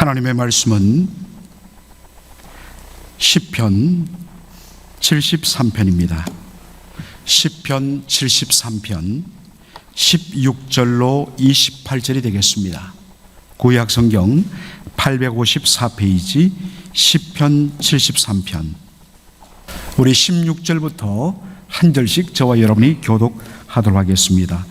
하나님의 말씀은 시편 73편입니다. 시편 73편 16절로 28절이 되겠습니다. 구약성경 854페이지 시편 73편. 우리 16절부터 한 절씩 저와 여러분이 교독하도록 하겠습니다.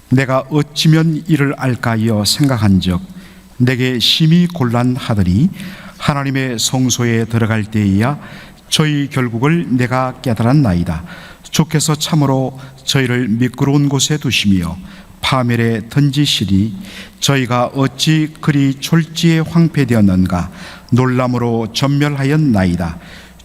내가 어찌면 이를 알까 하여 생각한즉 내게 심히 곤란하더니 하나님의 성소에 들어갈 때에야 저희 결국을 내가 깨달았나이다. 주께서 참으로 저희를 미끄러운 곳에 두시며 파멸에 던지시리 저희가 어찌 그리 졸지에 황폐되었는가. 놀람으로 전멸하였나이다.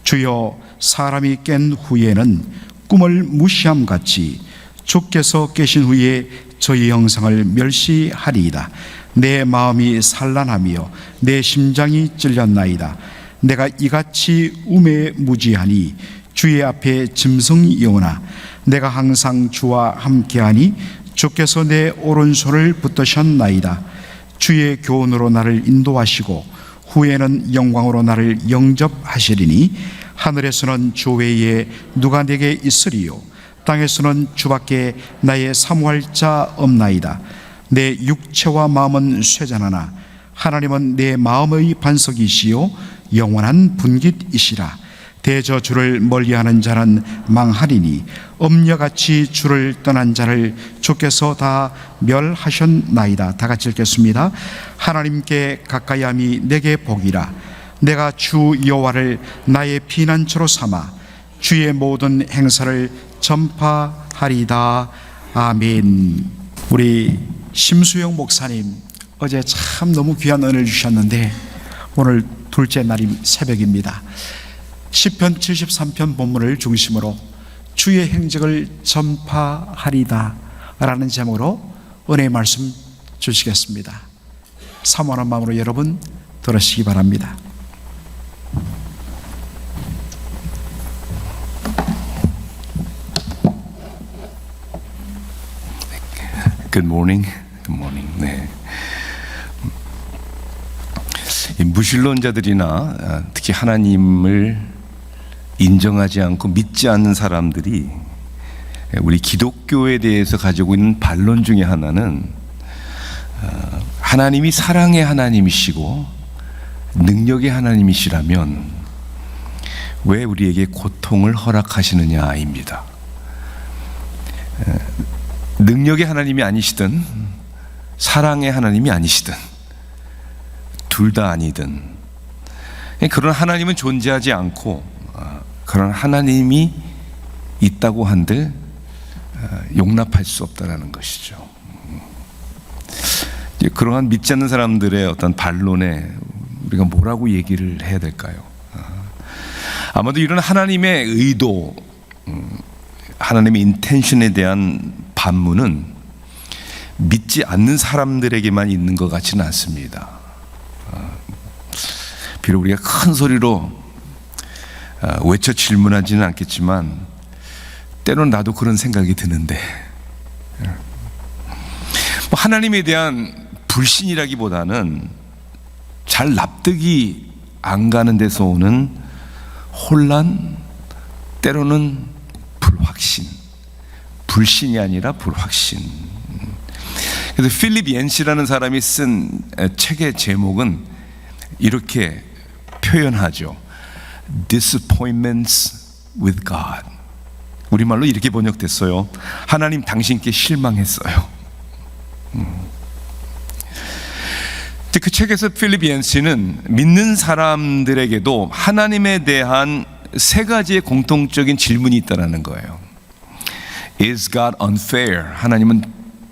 주여, 사람이 깬 후에는 꿈을 무시함같이 주께서 깨신 후에 저희 형상을 멸시하리이다. 내 마음이 산란하며 내 심장이 찔렸나이다. 내가 이같이 우매무지하니 주의 앞에 짐승이오나 내가 항상 주와 함께하니 주께서 내 오른손을 붙드셨나이다. 주의 교훈으로 나를 인도하시고 후에는 영광으로 나를 영접하시리니 하늘에서는 주 외에 누가 내게 있으리요 땅에서는 주밖에 나의 사모할 자 없나이다. 내 육체와 마음은 쇠잔하나 하나님은 내 마음의 반석이시요 영원한 분깃이시라. 대저 주를 멀리하는 자는 망하리니 엄녀같이 주를 떠난 자를 주께서 다 멸하셨나이다. 다 같이 읽겠습니다. 하나님께 가까이함이 내게 복이라. 내가 주 여호와를 나의 피난처로 삼아 주의 모든 행사를 전파하리다. 아멘. 우리 심수영 목사님 어제 참 너무 귀한 은혜를 주셨는데 오늘 둘째 날이 새벽입니다. 시편 73편 본문을 중심으로 주의 행적을 전파하리다 라는 제목으로 은혜의 말씀 주시겠습니다. 사모하는 마음으로 여러분 들으시기 바랍니다. Good morning. Good morning. 네. 이 무신론자들이나 특히 하나님을 인정하지 않고 믿지 않는 사람들이 우리 기독교에 대해서 가지고 있는 반론 중에 하나는 하나님이 사랑의 하나님이시고 능력의 하나님이시라면 왜 우리에게 고통을 허락하시느냐입니다. 능력의 하나님이 아니시든 사랑의 하나님이 아니시든 둘 다 아니든 그런 하나님은 존재하지 않고 그런 하나님이 있다고 한들 용납할 수 없다라는 것이죠. 그러한 믿지 않는 사람들의 어떤 반론에 우리가 뭐라고 얘기를 해야 될까요? 아마도 이런 하나님의 의도, 하나님의 인텐션에 대한 반문은 믿지 않는 사람들에게만 있는 것 같지는 않습니다. 비록 우리가 큰 소리로 외쳐 질문하지는 않겠지만 때로는 나도 그런 생각이 드는데 하나님에 대한 불신이라기보다는 잘 납득이 안 가는 데서 오는 혼란, 때로는 불확신, 불신이 아니라 불확신. 그래서 필립 옌시라는 사람이 쓴 책의 제목은 이렇게 표현하죠. Disappointments with God. 우리말로 이렇게 번역됐어요. 하나님 당신께 실망했어요. 그 책에서 필립 옌시는 믿는 사람들에게도 하나님에 대한 세 가지의 공통적인 질문이 있다는 거예요. Is God unfair? 하나님은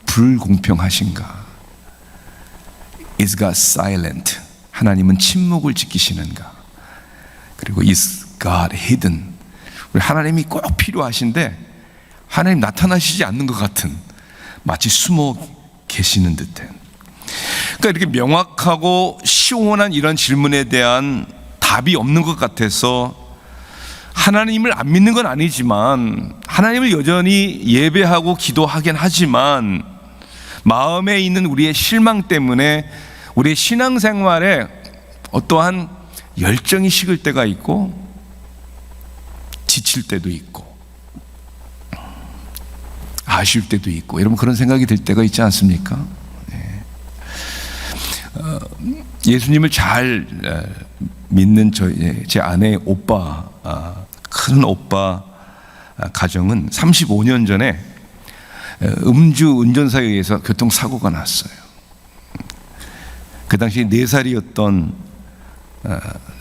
불공평하신가? Is God silent? 하나님은 침묵을 지키시는가? 그리고 Is God hidden? 우리 하나님이 꼭 필요하신데 하나님 나타나시지 않는 것 같은, 마치 숨어 계시는 듯한. 그러니까 이렇게 명확하고 시원한 이런 질문에 대한 답이 없는 것 같아서 하나님을 안 믿는 건 아니지만 하나님을 여전히 예배하고 기도하긴 하지만 마음에 있는 우리의 실망 때문에 우리의 신앙생활에 어떠한 열정이 식을 때가 있고 지칠 때도 있고 아쉬울 때도 있고, 여러분 그런 생각이 들 때가 있지 않습니까? 예수님을 잘 믿는 제 아내의 오빠, 큰 오빠 가정은 35년 전에 음주 운전사에 의해서 교통사고가 났어요. 그 당시 4살이었던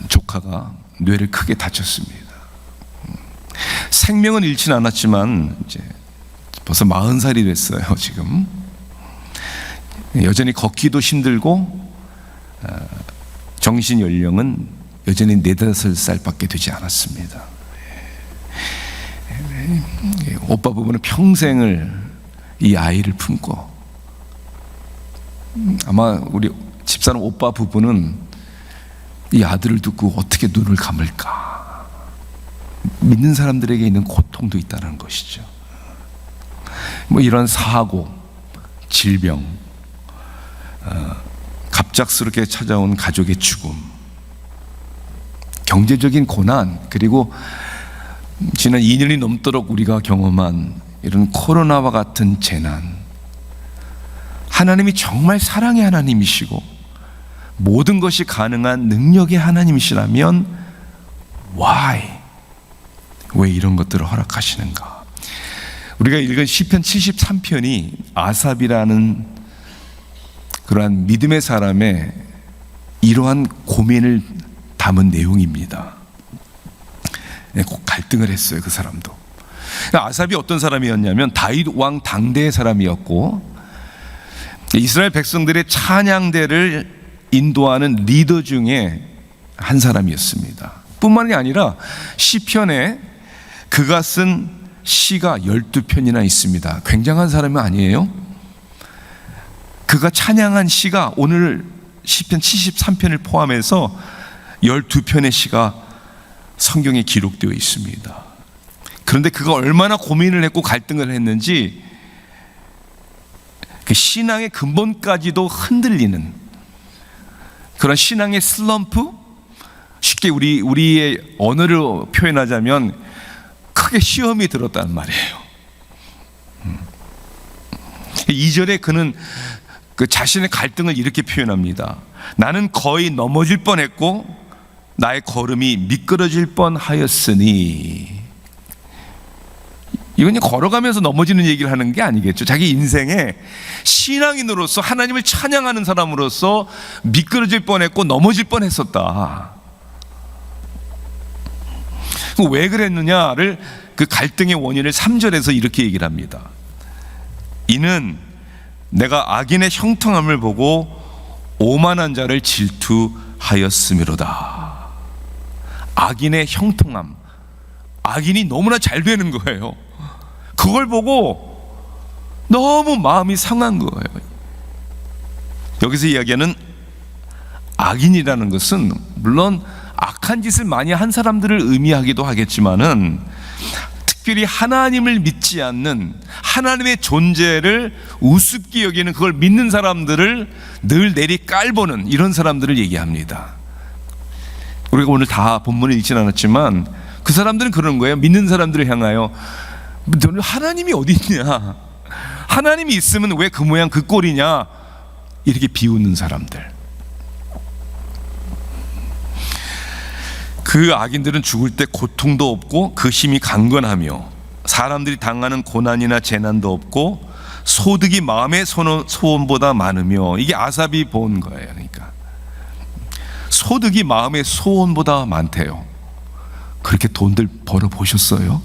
조카가 뇌를 크게 다쳤습니다. 생명은 잃지는 않았지만 이제 벌써 40살이 됐어요. 지금 여전히 걷기도 힘들고 정신 연령은 여전히 4-5살밖에 되지 않았습니다. 오빠 부부는 평생을 이 아이를 품고, 아마 우리 집사람 오빠 부부는 이 아들을 두고 어떻게 눈을 감을까, 믿는 사람들에게 있는 고통도 있다는 것이죠. 뭐 이런 사고, 질병, 갑작스럽게 찾아온 가족의 죽음, 경제적인 고난, 그리고 지난 2년이 넘도록 우리가 경험한 이런 코로나와 같은 재난, 하나님이 정말 사랑의 하나님이시고 모든 것이 가능한 능력의 하나님이시라면 why? 왜 이런 것들을 허락하시는가? 우리가 읽은 시편 73편이 아삽이라는 그러한 믿음의 사람의 이러한 고민을 담은 내용입니다. 꼭 갈등을 했어요, 그 사람도. 아삽이 어떤 사람이었냐면 다윗 왕 당대의 사람이었고, 이스라엘 백성들의 찬양대를 인도하는 리더 중에 한 사람이었습니다. 뿐만이 아니라 시편에 그가 쓴 시가 12편이나 있습니다. 굉장한 사람이 아니에요? 그가 찬양한 시가 오늘 시편 73편을 포함해서 12편의 시가 성경에 기록되어 있습니다. 그런데 그가 얼마나 고민을 했고 갈등을 했는지 그 신앙의 근본까지도 흔들리는 그런 신앙의 슬럼프, 쉽게 우리의 언어로 표현하자면 크게 시험이 들었다는 말이에요. 2절에 그는 그 자신의 갈등을 이렇게 표현합니다. 나는 거의 넘어질 뻔했고 나의 걸음이 미끄러질 뻔하였으니. 이건 걸어가면서 넘어지는 얘기를 하는 게 아니겠죠. 자기 인생에 신앙인으로서 하나님을 찬양하는 사람으로서 미끄러질 뻔했고 넘어질 뻔했었다. 왜 그랬느냐를, 그 갈등의 원인을 3절에서 이렇게 얘기를 합니다. 이는 내가 악인의 형통함을 보고 오만한 자를 질투하였음이로다. 악인의 형통함, 악인이 너무나 잘 되는 거예요. 그걸 보고 너무 마음이 상한 거예요. 여기서 이야기하는 악인이라는 것은 물론 악한 짓을 많이 한 사람들을 의미하기도 하겠지만은, 특별히 하나님을 믿지 않는, 하나님의 존재를 우습게 여기는, 그걸 믿는 사람들을 늘 내리 깔보는 이런 사람들을 얘기합니다. 우리가 오늘 다 본문을 읽진 않았지만 그 사람들은 그런 거예요. 믿는 사람들을 향하여 너는 하나님이 어디 있냐, 하나님이 있으면 왜 그 모양 그 꼴이냐, 이렇게 비웃는 사람들. 그 악인들은 죽을 때 고통도 없고 그 힘이 강건하며 사람들이 당하는 고난이나 재난도 없고 소득이 마음의 소원보다 많으며. 이게 아삽이 본 거예요. 그러니까 소득이 마음의 소원보다 많대요. 그렇게 돈들 벌어 보셨어요?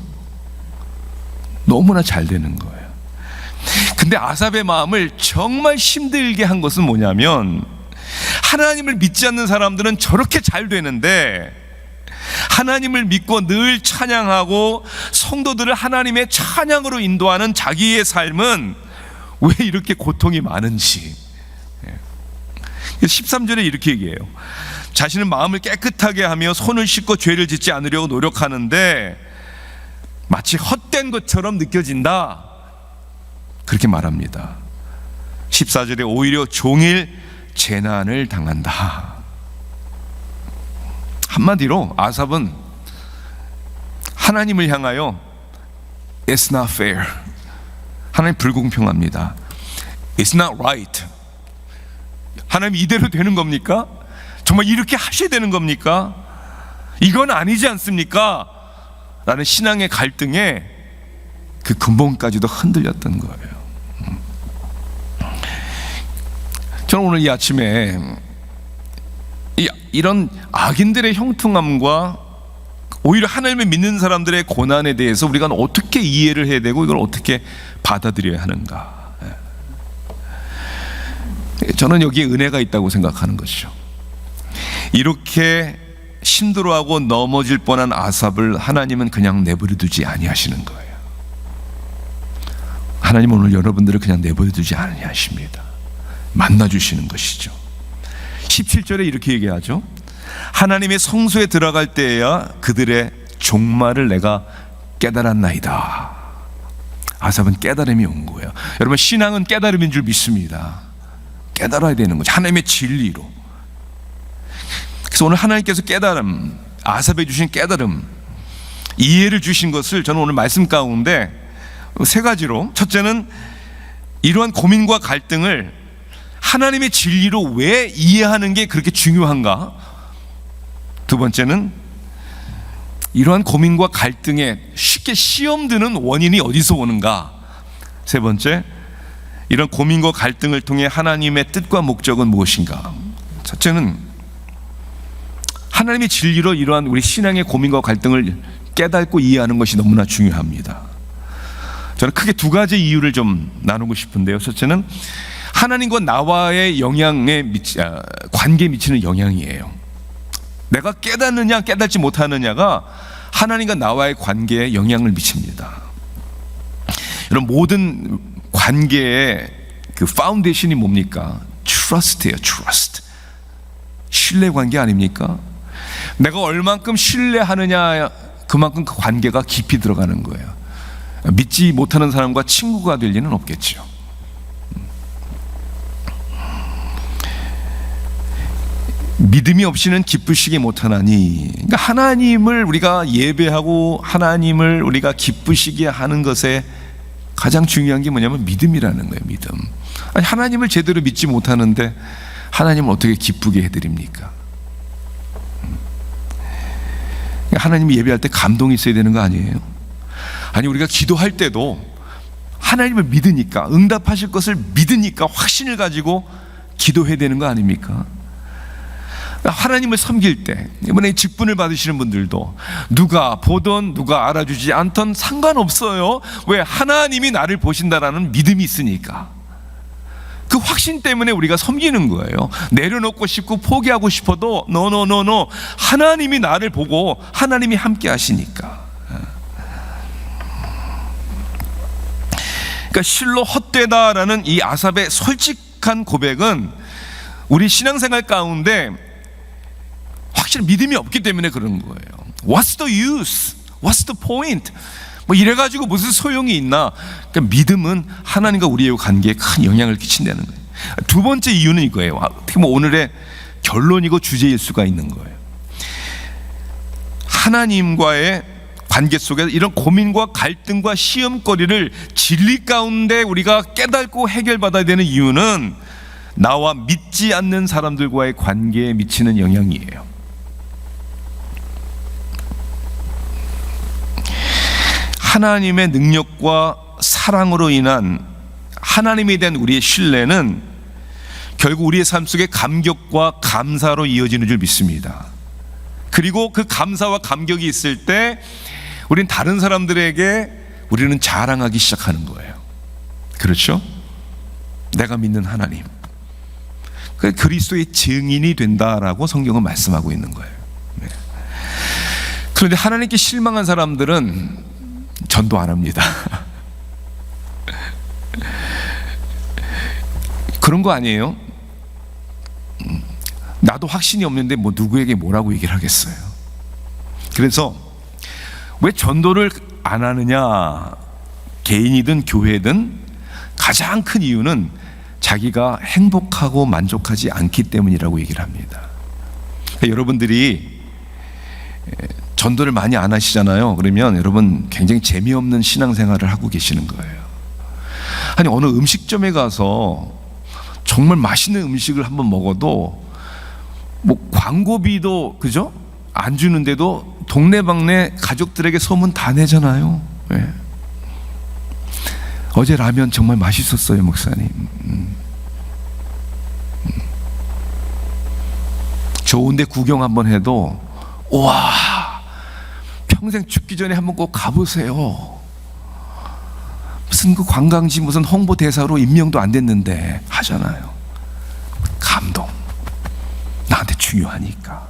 너무나 잘 되는 거예요. 근데 아삽의 마음을 정말 힘들게 한 것은 뭐냐면, 하나님을 믿지 않는 사람들은 저렇게 잘 되는데 하나님을 믿고 늘 찬양하고 성도들을 하나님의 찬양으로 인도하는 자기의 삶은 왜 이렇게 고통이 많은지. 13절에 이렇게 얘기해요. 자신은 마음을 깨끗하게 하며 손을 씻고 죄를 짓지 않으려고 노력하는데 마치 헛된 것처럼 느껴진다, 그렇게 말합니다. 14절에 오히려 종일 재난을 당한다. 한마디로 아삽은 하나님을 향하여 It's not fair. 하나님 불공평합니다. It's not right. 하나님 이대로 되는 겁니까? 정말 이렇게 하셔야 되는 겁니까? 이건 아니지 않습니까? 라는 신앙의 갈등에 그 근본까지도 흔들렸던 거예요. 저는 오늘 이 아침에 이런 악인들의 형통함과 오히려 하나님을 믿는 사람들의 고난에 대해서 우리가 어떻게 이해를 해야 되고 이걸 어떻게 받아들여야 하는가. 저는 여기에 은혜가 있다고 생각하는 것이죠. 이렇게 힘들어하고 넘어질 뻔한 아삽을 하나님은 그냥 내버려 두지 아니하시는 거예요. 하나님은 오늘 여러분들을 그냥 내버려 두지 아니하십니다. 만나주시는 것이죠. 17절에 이렇게 얘기하죠. 하나님의 성소에 들어갈 때에야 그들의 종말을 내가 깨달았나이다. 아삽은 깨달음이 온 거예요. 여러분, 신앙은 깨달음인 줄 믿습니다. 깨달아야 되는 거죠. 하나님의 진리로. 그래서 오늘 하나님께서 깨달음, 아삽에 주신 깨달음, 이해를 주신 것을 저는 오늘 말씀 가운데 세 가지로, 첫째는 이러한 고민과 갈등을 하나님의 진리로 왜 이해하는 게 그렇게 중요한가? 두 번째는 이러한 고민과 갈등에 쉽게 시험 드는 원인이 어디서 오는가? 세 번째, 이런 고민과 갈등을 통해 하나님의 뜻과 목적은 무엇인가? 첫째는 하나님의 진리로 이러한 우리 신앙의 고민과 갈등을 깨닫고 이해하는 것이 너무나 중요합니다. 저는 크게 두 가지 이유를 좀 나누고 싶은데요. 첫째는 하나님과 나와의 관계에 미치는 영향이에요. 내가 깨닫느냐 깨닫지 못하느냐가 하나님과 나와의 관계에 영향을 미칩니다. 이런 모든 관계의 그 파운데이션이 뭡니까? 트러스트예요. 트러스트. 신뢰 관계 아닙니까? 내가 얼만큼 신뢰하느냐, 그만큼 그 관계가 깊이 들어가는 거예요. 믿지 못하는 사람과 친구가 될 리는 없겠죠. 믿음이 없이는 기쁘시게 못하나니, 그러니까 하나님을 우리가 예배하고 하나님을 우리가 기쁘시게 하는 것에 가장 중요한 게 뭐냐면 믿음이라는 거예요. 믿음. 아니, 하나님을 제대로 믿지 못하는데 하나님을 어떻게 기쁘게 해드립니까? 하나님이 예배할 때 감동이 있어야 되는 거 아니에요? 아니, 우리가 기도할 때도 하나님을 믿으니까, 응답하실 것을 믿으니까 확신을 가지고 기도해야 되는 거 아닙니까? 하나님을 섬길 때, 이번에 직분을 받으시는 분들도 누가 보던 누가 알아주지 않던 상관없어요. 왜? 하나님이 나를 보신다라는 믿음이 있으니까. 그 확신 때문에 우리가 섬기는 거예요. 내려놓고 싶고 포기하고 싶어도 노. 하나님이 나를 보고 하나님이 함께 하시니까. 그러니까 실로 헛되다라는 이 아삽의 솔직한 고백은 우리 신앙생활 가운데 확실히 믿음이 없기 때문에 그런 거예요. What's the use? What's the point? 뭐 이래가지고 무슨 소용이 있나? 그러니까 믿음은 하나님과 우리의 관계에 큰 영향을 끼친다는 거예요. 두 번째 이유는 이거예요. 어떻게 보면 오늘의 결론이고 주제일 수가 있는 거예요. 하나님과의 관계 속에서 이런 고민과 갈등과 시험거리를 진리 가운데 우리가 깨닫고 해결받아야 되는 이유는 나와 믿지 않는 사람들과의 관계에 미치는 영향이에요. 하나님의 능력과 사랑으로 인한 하나님에 대한 우리의 신뢰는 결국 우리의 삶 속에 감격과 감사로 이어지는 줄 믿습니다. 그리고 그 감사와 감격이 있을 때 우리는 다른 사람들에게 우리는 자랑하기 시작하는 거예요. 그렇죠? 내가 믿는 하나님, 그리스도의 증인이 된다라고 성경은 말씀하고 있는 거예요. 그런데 하나님께 실망한 사람들은 전도 안 합니다. 그런 거 아니에요? 나도 확신이 없는데 뭐 누구에게 뭐라고 얘기를 하겠어요. 그래서 왜 전도를 안 하느냐, 개인이든 교회든 가장 큰 이유는 자기가 행복하고 만족하지 않기 때문이라고 얘기를 합니다. 그러니까 여러분들이 전도를 많이 안 하시잖아요. 그러면 여러분 굉장히 재미없는 신앙생활을 하고 계시는 거예요. 아니 어느 음식점에 가서 정말 맛있는 음식을 한번 먹어도 뭐 광고비도 그죠? 안 주는데도 동네방네 가족들에게 소문 다 내잖아요. 네. 어제 라면 정말 맛있었어요, 목사님. 좋은데 구경 한번 해도 우와 평생 죽기 전에 한번 꼭 가보세요. 무슨 그 관광지 무슨 홍보 대사로 임명도 안 됐는데 하잖아요. 감동. 나한테 중요하니까.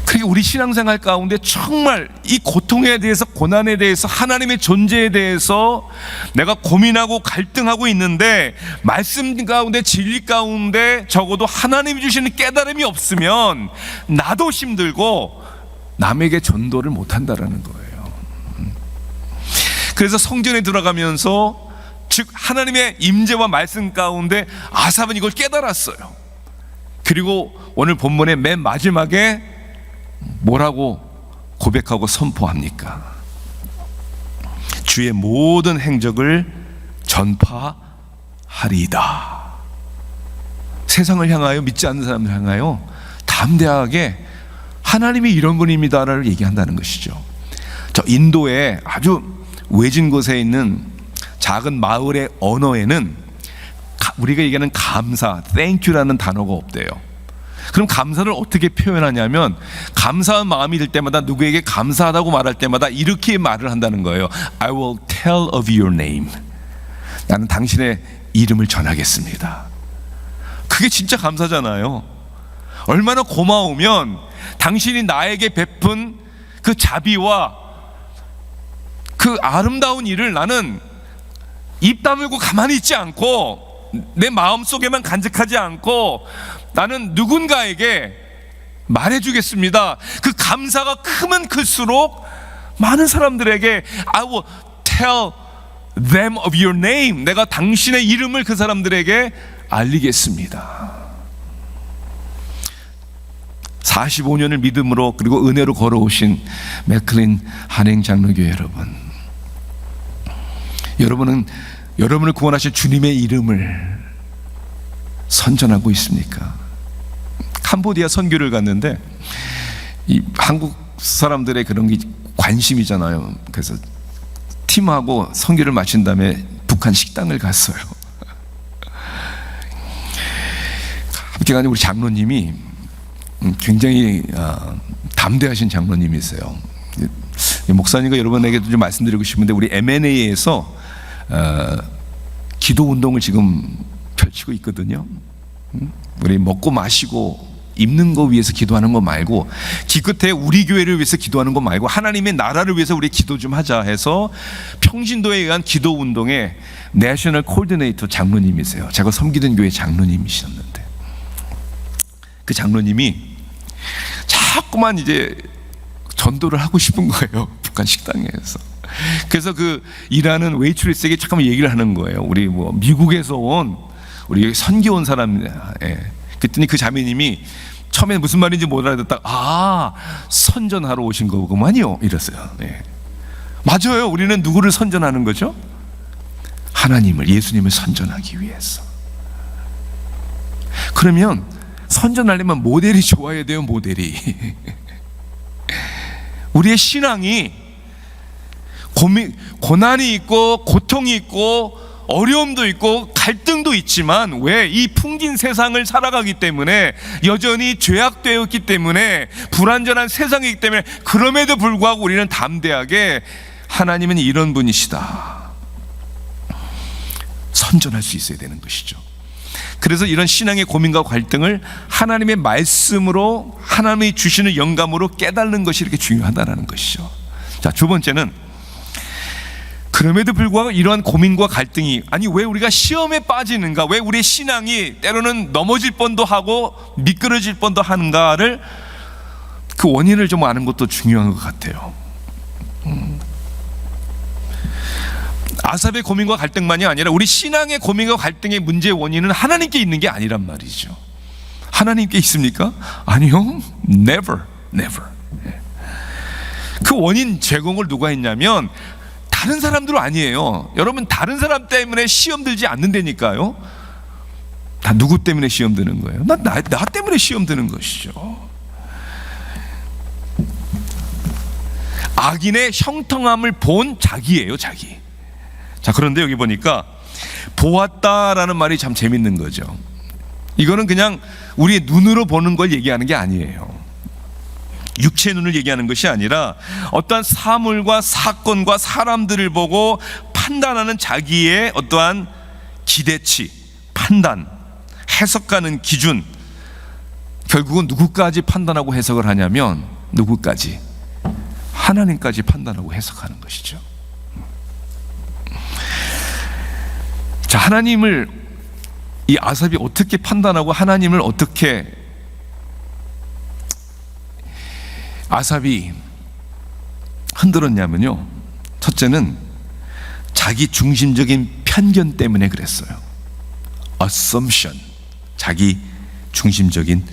그러니까 우리 신앙생활 가운데 정말 이 고통에 대해서, 고난에 대해서, 하나님의 존재에 대해서 내가 고민하고 갈등하고 있는데 말씀 가운데, 진리 가운데 적어도 하나님이 주시는 깨달음이 없으면 나도 힘들고 남에게 전도를 못한다라는 거예요. 그래서 성전에 들어가면서 즉 하나님의 임재와 말씀 가운데 아삽은 이걸 깨달았어요. 그리고 오늘 본문의 맨 마지막에 뭐라고 고백하고 선포합니까? 주의 모든 행적을 전파하리이다. 세상을 향하여, 믿지 않는 사람을 향하여 담대하게 하나님이 이런 분입니다를 얘기한다는 것이죠. 저 인도의 아주 외진 곳에 있는 작은 마을의 언어에는 우리가 얘기하는 감사, thank you라는 단어가 없대요. 그럼 감사를 어떻게 표현하냐면 감사한 마음이 들 때마다, 누구에게 감사하다고 말할 때마다 이렇게 말을 한다는 거예요. I will tell of your name. 나는 당신의 이름을 전하겠습니다. 그게 진짜 감사잖아요. 얼마나 고마우면 당신이 나에게 베푼 그 자비와 그 아름다운 일을 나는 입 다물고 가만히 있지 않고 내 마음속에만 간직하지 않고 나는 누군가에게 말해주겠습니다. 그 감사가 크면 클수록 많은 사람들에게 I will tell them of your name. 내가 당신의 이름을 그 사람들에게 알리겠습니다. 45년을 믿음으로 그리고 은혜로 걸어오신 맥클린 한행 장로교회 여러분, 여러분을 구원하신 주님의 이름을 선전하고 있습니까? 캄보디아 선교를 갔는데 이 한국 사람들의 그런 게 관심이잖아요. 그래서 팀하고 선교를 마친 다음에 북한 식당을 갔어요. 갑자기 우리 장로님이 굉장히 담대하신 장로님이세요. 목사님과 여러분에게도 좀 말씀드리고 싶은데 우리 M&A에서 기도 운동을 지금 펼치고 있거든요. 우리 먹고 마시고 입는 거 위해서 기도하는 거 말고, 기껏해 우리 교회를 위해서 기도하는 거 말고 하나님의 나라를 위해서 우리 기도 좀 하자 해서 평신도에 의한 기도 운동의 내셔널 코디네이터 장로님이세요. 제가 섬기던 교회 장로님이셨는데 그 장로님이 자꾸만 이제 전도를 하고 싶은 거예요. 북한 식당에서. 그래서 그 일하는 웨이트리스에게 잠깐만 얘기를 하는 거예요. 우리 뭐 미국에서 온 우리 선교 온 사람. 그랬더니 그 자매님이 처음에 무슨 말인지 못 알아듣다가 선전하러 오신 거구만요 이랬어요. 맞아요. 우리는 누구를 선전하는 거죠? 하나님을, 예수님을 선전하기 위해서. 그러면 선전하려면 모델이 좋아야 돼요. 모델이. 우리의 신앙이 고난이 있고 고통이 있고 어려움도 있고 갈등도 있지만 왜 이 풍진 세상을 살아가기 때문에, 여전히 죄악되어 있기 때문에, 불완전한 세상이기 때문에, 그럼에도 불구하고 우리는 담대하게 하나님은 이런 분이시다 선전할 수 있어야 되는 것이죠. 그래서 이런 신앙의 고민과 갈등을 하나님의 말씀으로, 하나님이 주시는 영감으로 깨닫는 것이 이렇게 중요하다는 것이죠. 자, 두 번째는 그럼에도 불구하고 이러한 고민과 갈등이, 아니 왜 우리가 시험에 빠지는가, 왜 우리의 신앙이 때로는 넘어질 뻔도 하고 미끄러질 뻔도 하는가를, 그 원인을 좀 아는 것도 중요한 것 같아요. 아삽의 고민과 갈등만이 아니라 우리 신앙의 고민과 갈등의 문제의 원인은 하나님께 있는 게 아니란 말이죠. 하나님께 있습니까? 아니요. Never. 그 원인 제공을 누가 했냐면 다른 사람들 아니에요. 여러분, 다른 사람 때문에 시험 들지 않는다니까요. 다 누구 때문에 시험 드는 거예요? 나 때문에 시험 드는 것이죠. 악인의 형통함을 본 자기예요, 자기. 자, 그런데 여기 보니까 보았다라는 말이 참 재밌는 거죠. 이거는 그냥 우리의 눈으로 보는 걸 얘기하는 게 아니에요. 육체의 눈을 얘기하는 것이 아니라 어떠한 사물과 사건과 사람들을 보고 판단하는 자기의 어떠한 기대치, 판단, 해석하는 기준, 결국은 누구까지 판단하고 해석을 하냐면 누구까지? 하나님까지 판단하고 해석하는 것이죠. 자, 하나님을 이 아삽이 어떻게 판단하고 하나님을 어떻게 아삽이 흔들었냐면요, 첫째는 자기 중심적인 편견 때문에 그랬어요. assumption, 자기 중심적인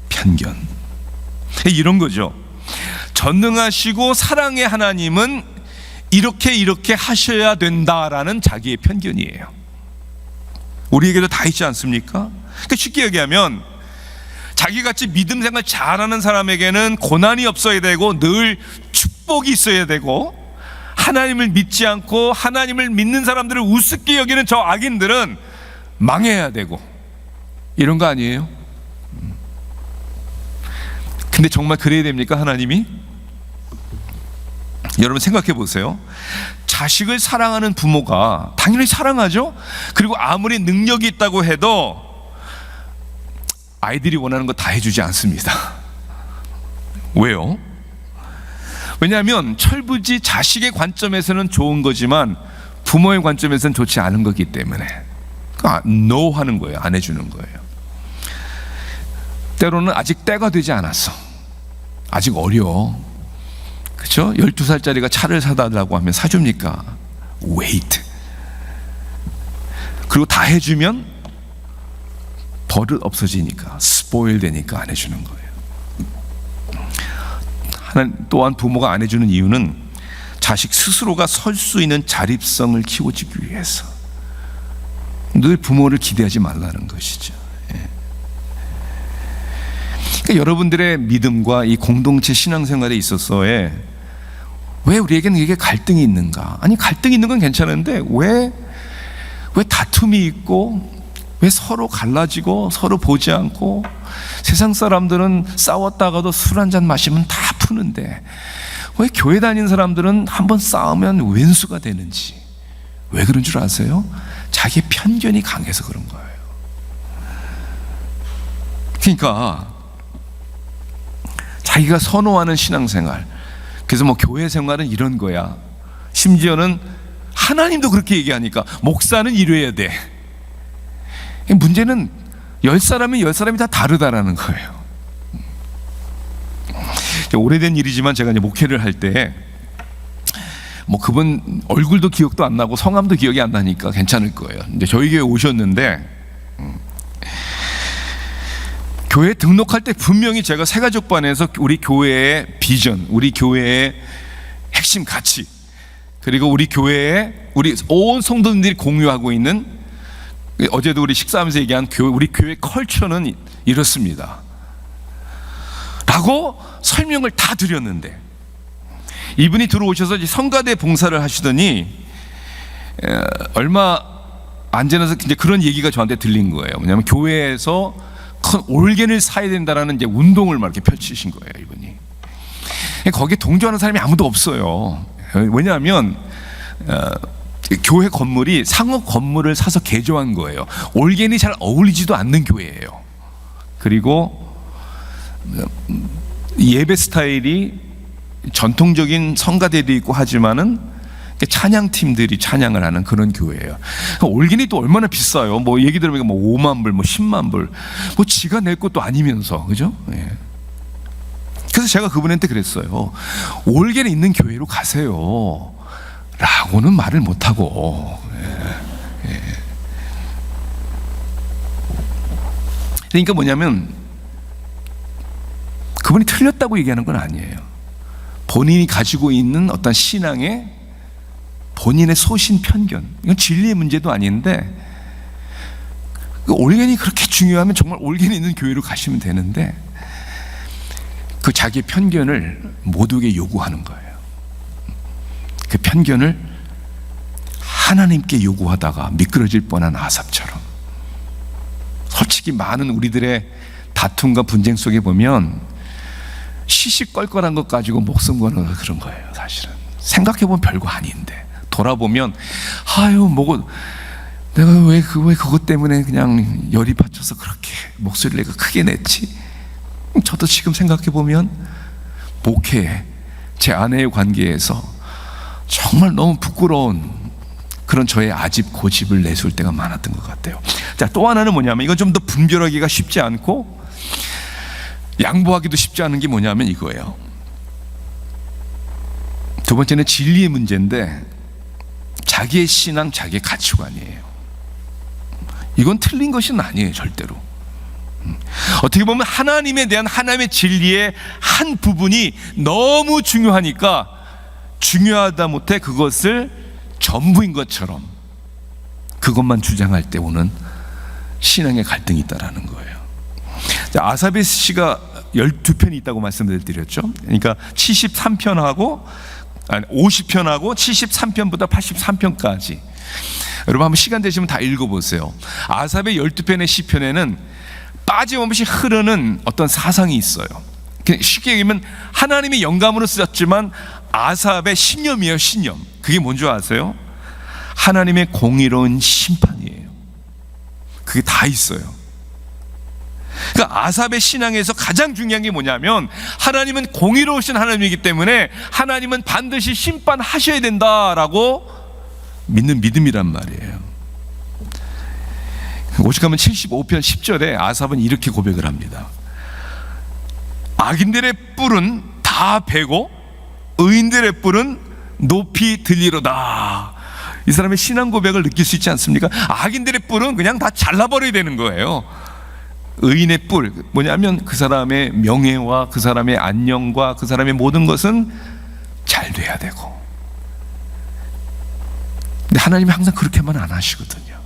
편견. 이런 거죠. 전능하시고 사랑의 하나님은 이렇게 하셔야 된다라는 자기의 편견이에요. 우리에게도 다 있지 않습니까? 그러니까 쉽게 얘기하면 자기같이 믿음 생활 잘하는 사람에게는 고난이 없어야 되고 늘 축복이 있어야 되고, 하나님을 믿지 않고 하나님을 믿는 사람들을 우습게 여기는 저 악인들은 망해야 되고, 이런 거 아니에요? 근데 정말 그래야 됩니까, 하나님이? 여러분 생각해 보세요. 자식을 사랑하는 부모가 당연히 사랑하죠. 그리고 아무리 능력이 있다고 해도 아이들이 원하는 거 다 해주지 않습니다. 왜요? 왜냐하면 철부지 자식의 관점에서는 좋은 거지만 부모의 관점에서는 좋지 않은 거기 때문에 no 하는 거예요. 안 해주는 거예요. 때로는 아직 때가 되지 않았어, 아직 어려, 그렇죠? 12살짜리가 차를 사달라고 하면 사줍니까? wait. 그리고 다 해주면 버릇 없어지니까, 스포일 되니까 안 해주는 거예요. 또한 부모가 안 해주는 이유는 자식 스스로가 설 수 있는 자립성을 키워주기 위해서. 늘 부모를 기대하지 말라는 것이죠. 그러니까 여러분들의 믿음과 이 공동체 신앙생활에 있어서의 왜 우리에게는 이게 갈등이 있는가? 아니, 갈등이 있는 건 괜찮은데 왜 다툼이 있고, 왜 서로 갈라지고 서로 보지 않고, 세상 사람들은 싸웠다가도 술 한잔 마시면 다 푸는데 왜 교회 다니는 사람들은 한번 싸우면 왼수가 되는지, 왜 그런 줄 아세요? 자기 편견이 강해서 그런 거예요. 그러니까 자기가 선호하는 신앙생활, 그래서 뭐 교회 생활은 이런 거야, 심지어는 하나님도 그렇게 얘기하니까 목사는 이래야 돼. 문제는 10사람이 10사람이 다 다르다라는 거예요. 오래된 일이지만 제가 이제 목회를 할 때 뭐 그분 얼굴도 기억도 안 나고 성함도 기억이 안 나니까 괜찮을 거예요. 근데 저희 교회 오셨는데 교회 등록할 때 분명히 제가 새가족반에서 우리 교회의 비전, 우리 교회의 핵심 가치, 그리고 우리 교회에 우리 온 성도님들이 공유하고 있는, 어제도 우리 식사하면서 얘기한 우리 교회 컬처는 이렇습니다 라고 설명을 다 드렸는데, 이분이 들어오셔서 이제 성가대 봉사를 하시더니 얼마 안 지나서 이제 그런 얘기가 저한테 들린 거예요. 왜냐하면 교회에서 큰 올겐을 사야 된다라는 이제 운동을 막 이렇게 펼치신 거예요, 이분이. 거기에 동조하는 사람이 아무도 없어요. 왜냐하면 교회 건물이 상업 건물을 사서 개조한 거예요. 올겐이 잘 어울리지도 않는 교회예요. 그리고 예배 스타일이 전통적인 성가대도 있고 하지만은 찬양팀들이 찬양을 하는 그런 교회예요. 올겐이 또 얼마나 비싸요. 뭐 얘기 들으면 뭐 5만 불, 뭐 10만 불, 뭐 지가 낼 것도 아니면서, 그죠? 예. 그래서 제가 그분한테 그랬어요. 올겐에 있는 교회로 가세요 라고는 말을 못하고. 그러니까 뭐냐면 그분이 틀렸다고 얘기하는 건 아니에요. 본인이 가지고 있는 어떤 신앙의 본인의 소신 편견, 이건 진리의 문제도 아닌데, 올겐이 그렇게 중요하면 정말 올겐이 있는 교회로 가시면 되는데, 그 자기의 편견을 모두에게 요구하는 거예요. 그 편견을 하나님께 요구하다가 미끄러질 뻔한 아삽처럼. 솔직히 많은 우리들의 다툼과 분쟁 속에 보면 시시껄껄한 것 가지고 목숨 거는 그런 거예요. 사실은 생각해보면 별거 아닌데, 돌아보면 아유 뭐고 내가 왜 그것 때문에 그냥 열이 받쳐서 그렇게 목소리를 내가 크게 냈지. 저도 지금 생각해보면 목회, 제 아내의 관계에서 정말 너무 부끄러운 그런 저의 아집 고집을 내세울 때가 많았던 것 같아요. 자, 또 하나는 뭐냐면, 이건 좀 더 분별하기가 쉽지 않고 양보하기도 쉽지 않은 게 뭐냐면 이거예요. 두 번째는 진리의 문제인데, 자기의 신앙, 자기의 가치관이에요. 이건 틀린 것은 아니에요, 절대로. 어떻게 보면 하나님에 대한 하나님의 진리의 한 부분이 너무 중요하니까 중요하다 못해 그것을 전부인 것처럼 그것만 주장할 때 오는 신앙의 갈등이 있다라는 거예요. 자, 아사베 씨가 12편이 있다고 말씀을 드렸죠. 그러니까 73편하고 50편하고 73편부터 83편까지. 여러분 한번 시간 되시면 다 읽어보세요. 아삽의 12편의 시편에는 빠짐없이 흐르는 어떤 사상이 있어요. 쉽게 얘기하면 하나님의 영감으로 쓰였지만 아삽의 신념이에요. 신념. 그게 뭔지 아세요? 하나님의 공의로운 심판이에요. 그게 다 있어요. 그러니까 아삽의 신앙에서 가장 중요한 게 뭐냐면, 하나님은 공의로우신 하나님이기 때문에 하나님은 반드시 심판하셔야 된다라고 믿는 믿음이란 말이에요. 오직하면 75편 10절에 아삽은 이렇게 고백을 합니다. 악인들의 뿔은 다 베고 의인들의 뿔은 높이 들리로다. 이 사람의 신앙 고백을 느낄 수 있지 않습니까? 악인들의 뿔은 그냥 다 잘라버려야 되는 거예요. 의인의 뿔, 뭐냐면 그 사람의 명예와 그 사람의 안녕과 그 사람의 모든 것은 잘 돼야 되고. 근데 하나님이 항상 그렇게만 안 하시거든요.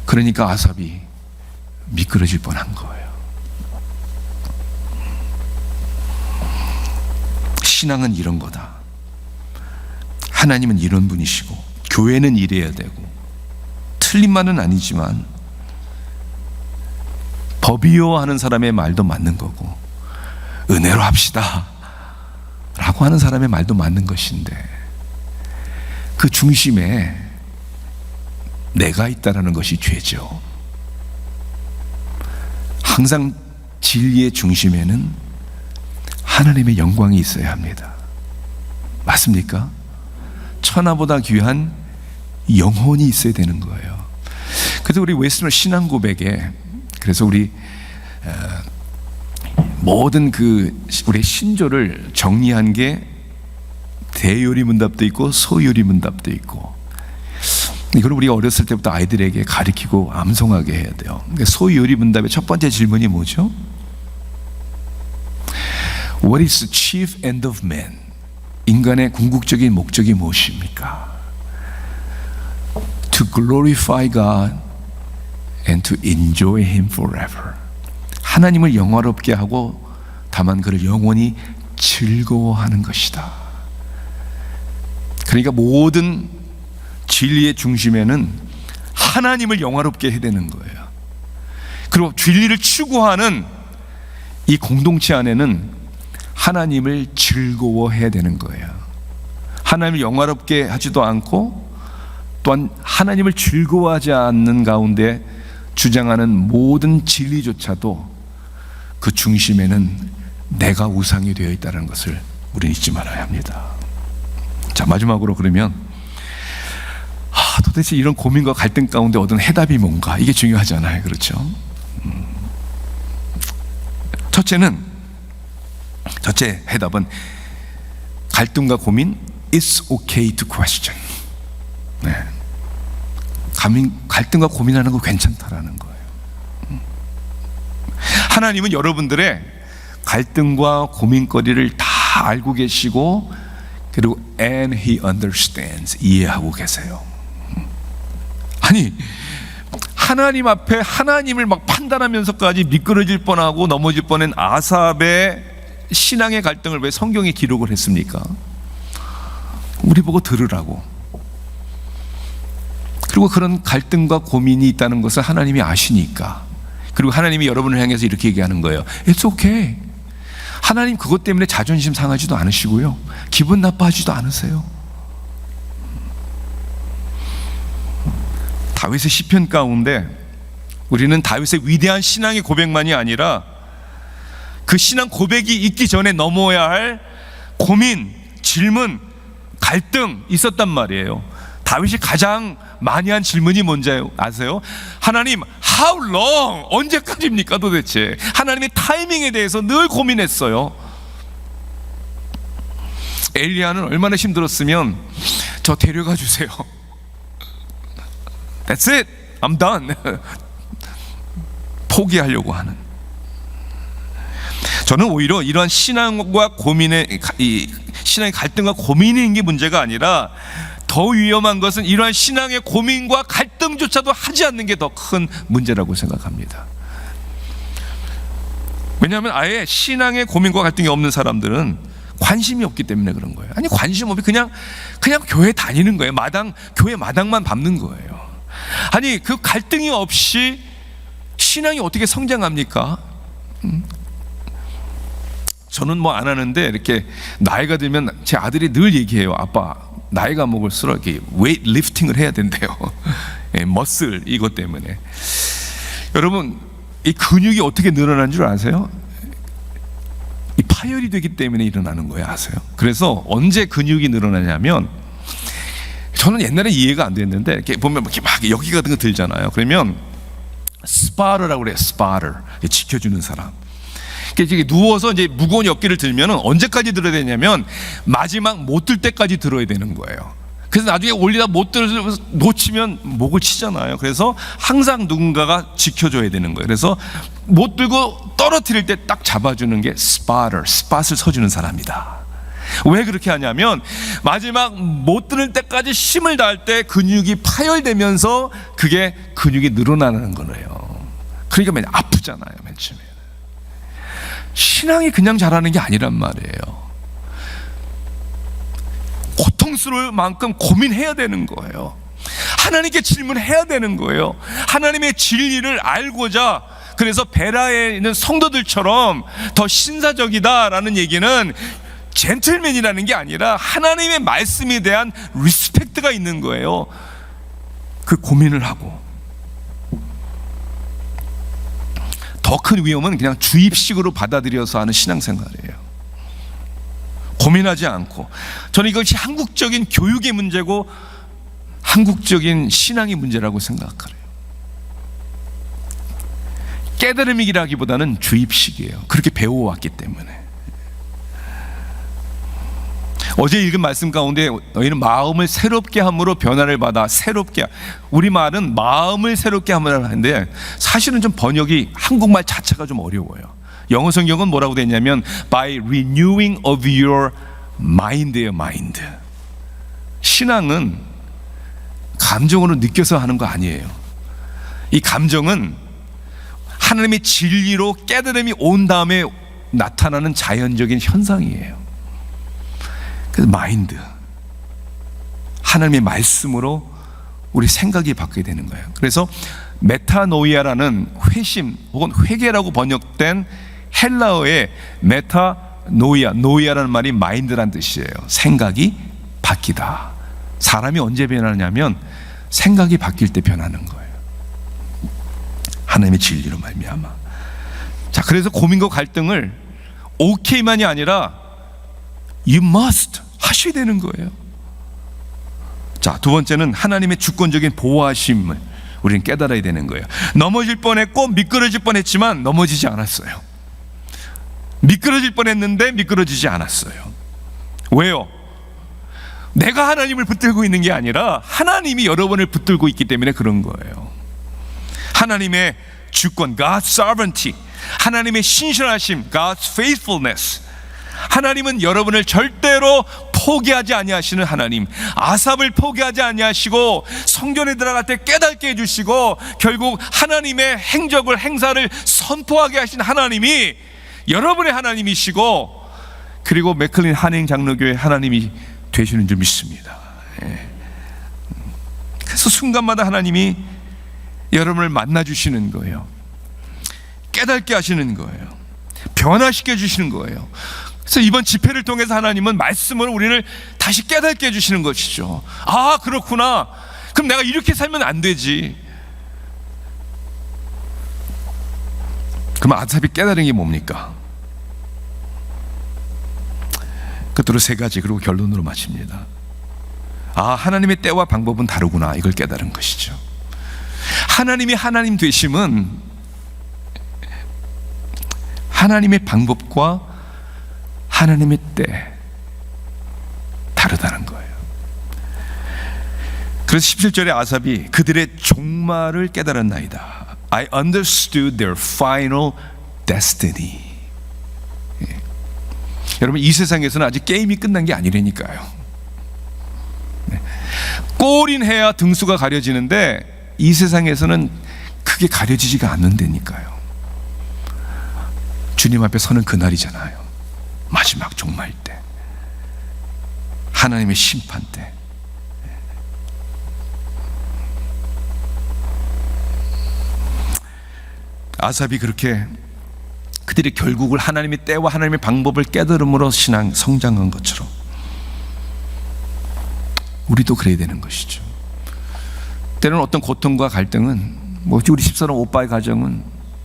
그러니까 아삽이 미끄러질 뻔한 거예요. 신앙은 이런 거다. 하나님은 이런 분이시고 교회는 이래야 되고, 틀린 말은 아니지만 법이요 하는 사람의 말도 맞는 거고, 은혜로 합시다 라고 하는 사람의 말도 맞는 것인데, 그 중심에 내가 있다는 것이 죄죠. 항상 진리의 중심에는 하나님의 영광이 있어야 합니다. 맞습니까? 천하보다 귀한 영혼이 있어야 되는 거예요. 그래서 우리 웨스트민스터 신앙 고백에, 그래서 우리 모든 우리 신조를 정리한 게 대요리 문답도 있고 소요리 문답도 있고, 이걸 우리가 어렸을 때부터 아이들에게 가르치고 암송하게 해야 돼요. 소요리 문답의 첫 번째 질문이 뭐죠? What is the chief end of man? 인간의 궁극적인 목적이 무엇입니까? To glorify God and to enjoy Him forever. 하나님을 영화롭게 하고 다만 그를 영원히 즐거워하는 것이다. 그러니까 모든 진리의 중심에는 하나님을 영화롭게 해야 되는 거예요. 그리고 진리를 추구하는 이 공동체 안에는 하나님을 즐거워해야 되는 거예요. 하나님을 영화롭게 하지도 않고 또한 하나님을 즐거워하지 않는 가운데 주장하는 모든 진리조차도 그 중심에는 내가 우상이 되어 있다는 것을 우리는 잊지 말아야 합니다. 자, 마지막으로 그러면 도대체 이런 고민과 갈등 가운데 얻은 해답이 뭔가, 이게 중요하잖아요. 그렇죠? 첫째 해답은 갈등과 고민, It's okay to question. 네. 갈등과 고민하는 거 괜찮다라는 거예요. 하나님은 여러분들의 갈등과 고민거리를 다 알고 계시고, 그리고 and he understands, 이해하고 계세요. 아니, 하나님 앞에 하나님을 막 판단하면서까지 미끄러질 뻔하고 넘어질 뻔한 아삽의 신앙의 갈등을 왜 성경에 기록을 했습니까? 우리 보고 들으라고. 그리고 그런 갈등과 고민이 있다는 것을 하나님이 아시니까, 그리고 하나님이 여러분을 향해서 이렇게 얘기하는 거예요. It's okay. 하나님 그것 때문에 자존심 상하지도 않으시고요, 기분 나빠하지도 않으세요. 다윗의 시편 가운데 우리는 다윗의 위대한 신앙의 고백만이 아니라 그 신앙 고백이 있기 전에 넘어야 할 고민, 질문, 갈등 있었단 말이에요. 다윗이 가장 많이 한 질문이 뭔지 아세요? 하나님, how long? 언제까지입니까 도대체? 하나님의 타이밍에 대해서 늘 고민했어요. 엘리야는 얼마나 힘들었으면 저 데려가 주세요. That's it. I'm done. 포기하려고 하는. 저는 오히려 이러한 신앙과 고민의, 이 신앙의 갈등과 고민이 있는 게 문제가 아니라 더 위험한 것은 이러한 신앙의 고민과 갈등조차도 하지 않는 게 더 큰 문제라고 생각합니다. 왜냐하면 아예 신앙의 고민과 갈등이 없는 사람들은 관심이 없기 때문에 그런 거예요. 아니, 관심 없이 그냥 교회 다니는 거예요. 교회 마당만 밟는 거예요. 아니, 그 갈등이 없이 신앙이 어떻게 성장합니까? 저는 뭐 안 하는데, 이렇게 나이가 들면 제 아들이 늘 얘기해요. 아빠, 나이가 먹을수록 이렇게 웨이트 리프팅을 해야 된대요. 머슬, 이것 때문에. 여러분, 이 근육이 어떻게 늘어나는 줄 아세요? 이 파열이 되기 때문에 일어나는 거예요. 아세요? 그래서 언제 근육이 늘어나냐면, 저는 옛날에 이해가 안 됐는데, 이렇게 보면 막 여기 같은 거 들잖아요. 그러면 스파르라고 그래요. 스파르, 지켜주는 사람. 이렇게 누워서 이제 무거운 어깨를 들면 언제까지 들어야 되냐면 마지막 못 들 때까지 들어야 되는 거예요. 그래서 나중에 올리다 못 들어서 놓치면 목을 치잖아요. 그래서 항상 누군가가 지켜줘야 되는 거예요. 그래서 못 들고 떨어뜨릴 때 딱 잡아주는 게 스팟을 서주는 사람이다. 왜 그렇게 하냐면 마지막 못 드는 때까지 힘을 다할 때 근육이 파열되면서 그게 근육이 늘어나는 거예요. 그러니까 맨 아프잖아요, 맨 처음에. 신앙이 그냥 잘하는 게 아니란 말이에요. 고통스러울 만큼 고민해야 되는 거예요. 하나님께 질문해야 되는 거예요. 하나님의 진리를 알고자. 그래서 베라에 있는 성도들처럼 더 신사적이다라는 얘기는 젠틀맨이라는 게 아니라 하나님의 말씀에 대한 리스펙트가 있는 거예요. 그 고민을 하고. 더 큰 위험은 그냥 주입식으로 받아들여서 하는 신앙생활이에요. 고민하지 않고. 저는 이것이 한국적인 교육의 문제고 한국적인 신앙의 문제라고 생각해요. 깨달음이라기보다는 주입식이에요. 그렇게 배워왔기 때문에. 어제 읽은 말씀 가운데 너희는 마음을 새롭게 함으로 변화를 받아. 새롭게, 우리 말은 마음을 새롭게 함을 하는데 사실은 좀 번역이 한국말 자체가 좀 어려워요. 영어 성경은 뭐라고 돼 있냐면 by renewing of your mind예요. mind. 신앙은 감정으로 느껴서 하는 거 아니에요. 이 감정은 하나님의 진리로 깨달음이 온 다음에 나타나는 자연적인 현상이에요. 그래서 마인드, 하나님의 말씀으로 우리 생각이 바뀌게 되는 거예요. 그래서 메타노이아라는 회심 혹은 회개라고 번역된 헬라어의 노이아라는 말이 마인드란 뜻이에요. 생각이 바뀌다. 사람이 언제 변하냐면 생각이 바뀔 때 변하는 거예요. 하나님의 진리로 말미암아. 자, 그래서 고민과 갈등을 오케이만이 아니라 you must 하셔야 되는 거예요. 자, 두 번째는 하나님의 주권적인 보호하심을 우리는 깨달아야 되는 거예요. 넘어질 뻔했고 미끄러질 뻔했지만 넘어지지 않았어요. 미끄러질 뻔했는데 미끄러지지 않았어요. 왜요? 내가 하나님을 붙들고 있는 게 아니라 하나님이 여러분을 붙들고 있기 때문에 그런 거예요. 하나님의 주권, God's sovereignty, 하나님의 신실하심, God's faithfulness. 하나님은 여러분을 절대로 포기하지 아니하시는 하나님. 아삽을 포기하지 아니하시고 성전에 들어갈 때 깨닫게 해주시고 결국 하나님의 행사를 선포하게 하신 하나님이 여러분의 하나님이시고, 그리고 맥클린 한인 장로교회 하나님이 되시는 줄 믿습니다. 그래서 순간마다 하나님이 여러분을 만나주시는 거예요. 깨닫게 하시는 거예요. 변화시켜 주시는 거예요. 그래서 이번 집회를 통해서 하나님은 말씀으로 우리를 다시 깨닫게 해주시는 것이죠. 아, 그렇구나. 그럼 내가 이렇게 살면 안 되지. 그럼 아삽이 깨달은 게 뭡니까? 끝으로 세 가지, 그리고 결론으로 마칩니다. 아, 하나님의 때와 방법은 다르구나, 이걸 깨달은 것이죠. 하나님이 하나님 되심은 하나님의 방법과 하나님의 때 다르다는 거예요. 그래서 17절에 아삽이 그들의 종말을 깨달았나이다. I understood their final destiny. 여러분, 이 세상에서는 아직 게임이 끝난 게 아니라니까요. 골인해야 등수가 가려지는데 이 세상에서는 그게 가려지지가 않는다니까요. 주님 앞에 서는 그날이잖아요. 마지막 종말 때, 하나님의 심판 때. 아삽이 그렇게 그들이 결국을 하나님의 때와 하나님의 방법을 깨달음으로 신앙 성장한 것처럼 우리도 그래야 되는 것이죠. 때로는 어떤 고통과 갈등은, 우리 집사람 오빠의 가정은,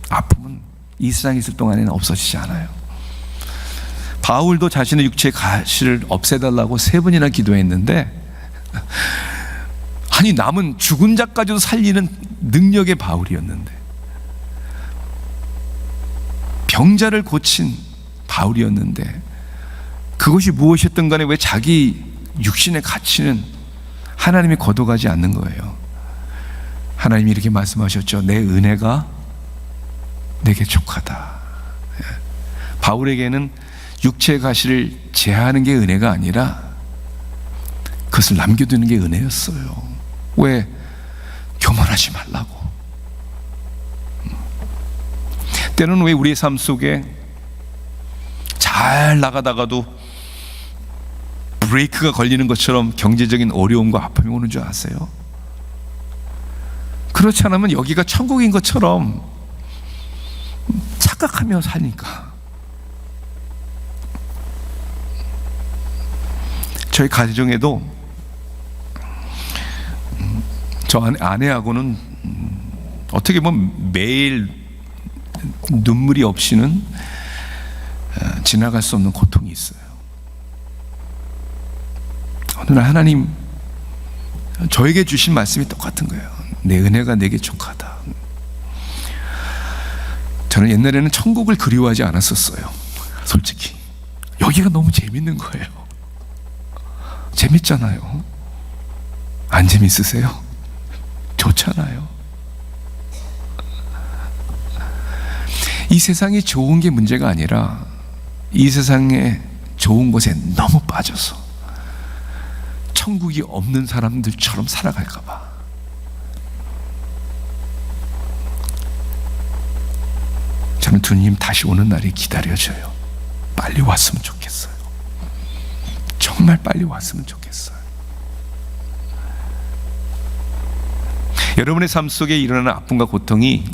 아픔은 이 세상에 있을 동안에는 없어지지 않아요. 바울도 자신의 육체의 가시를 없애달라고 3번이나 기도했는데, 아니, 남은 죽은 자까지도 살리는 능력의 바울이었는데, 병자를 고친 바울이었는데, 그것이 무엇이었든 간에 왜 자기 육신의 가치는 하나님이 거둬가지 않는 거예요. 하나님이 이렇게 말씀하셨죠. 내 은혜가 내게 족하다. 바울에게는 육체의 가시를 제하는 게 은혜가 아니라 그것을 남겨두는 게 은혜였어요. 왜? 교만하지 말라고. 때로는 왜 우리의 삶 속에 잘 나가다가도 브레이크가 걸리는 것처럼 경제적인 어려움과 아픔이 오는 줄 아세요? 그렇지 않으면 여기가 천국인 것처럼 착각하며 사니까. 저희 가정에도 저 아내하고는 어떻게 보면 매일 눈물이 없이는 지나갈 수 없는 고통이 있어요. 어느 날 하나님 저에게 주신 말씀이 똑같은 거예요. 내 은혜가 내게 족하다. 저는 옛날에는 천국을 그리워하지 않았었어요. 솔직히 여기가 너무 재밌는 거예요. 재밌잖아요. 안 재밌으세요? 좋잖아요. 이 세상이 좋은 게 문제가 아니라 이 세상에 좋은 것에 너무 빠져서 천국이 없는 사람들처럼 살아갈까 봐. 저는 주님 다시 오는 날이 기다려져요. 빨리 왔으면 좋겠어요. 정말 빨리 왔으면 좋겠어요. 여러분의 삶 속에 일어나는 아픔과 고통이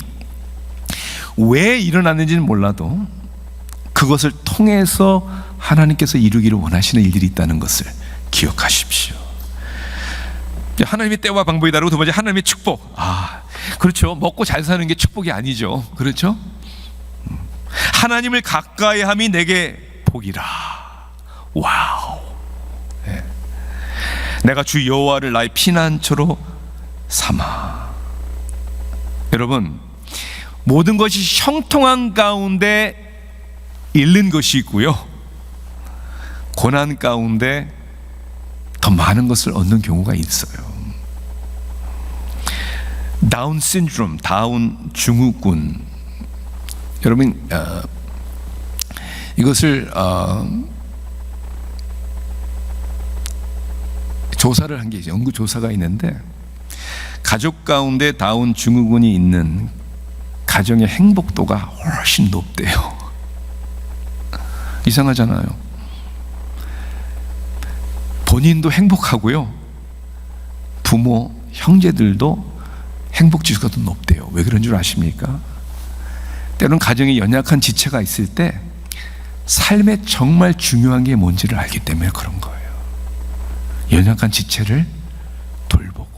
왜 일어났는지는 몰라도 그것을 통해서 하나님께서 이루기를 원하시는 일들이 있다는 것을 기억하십시오. 하나님의 때와 방법이 다르고, 두 번째 하나님의 축복. 그렇죠. 먹고 잘 사는 게 축복이 아니죠. 그렇죠? 하나님을 가까이 함이 내게 복이라. 와우. 네. 내가 주 여호와를 나의 피난처로 삼아. 여러분, 모든 것이 형통한 가운데 잃는 것이 있고요, 고난 가운데 더 많은 것을 얻는 경우가 있어요. 다운 신드롬, 다운 증후군, 여러분 이것을 조사를 한 게 있어요. 연구 조사가 있는데 가족 가운데 다운 증후군이 있는 가정의 행복도가 훨씬 높대요. 이상하잖아요. 본인도 행복하고요, 부모, 형제들도 행복 지수가 더 높대요. 왜 그런 줄 아십니까? 때로는 가정에 연약한 지체가 있을 때 삶에 정말 중요한 게 뭔지를 알기 때문에 그런 거예요. 연약한 지체를 돌보고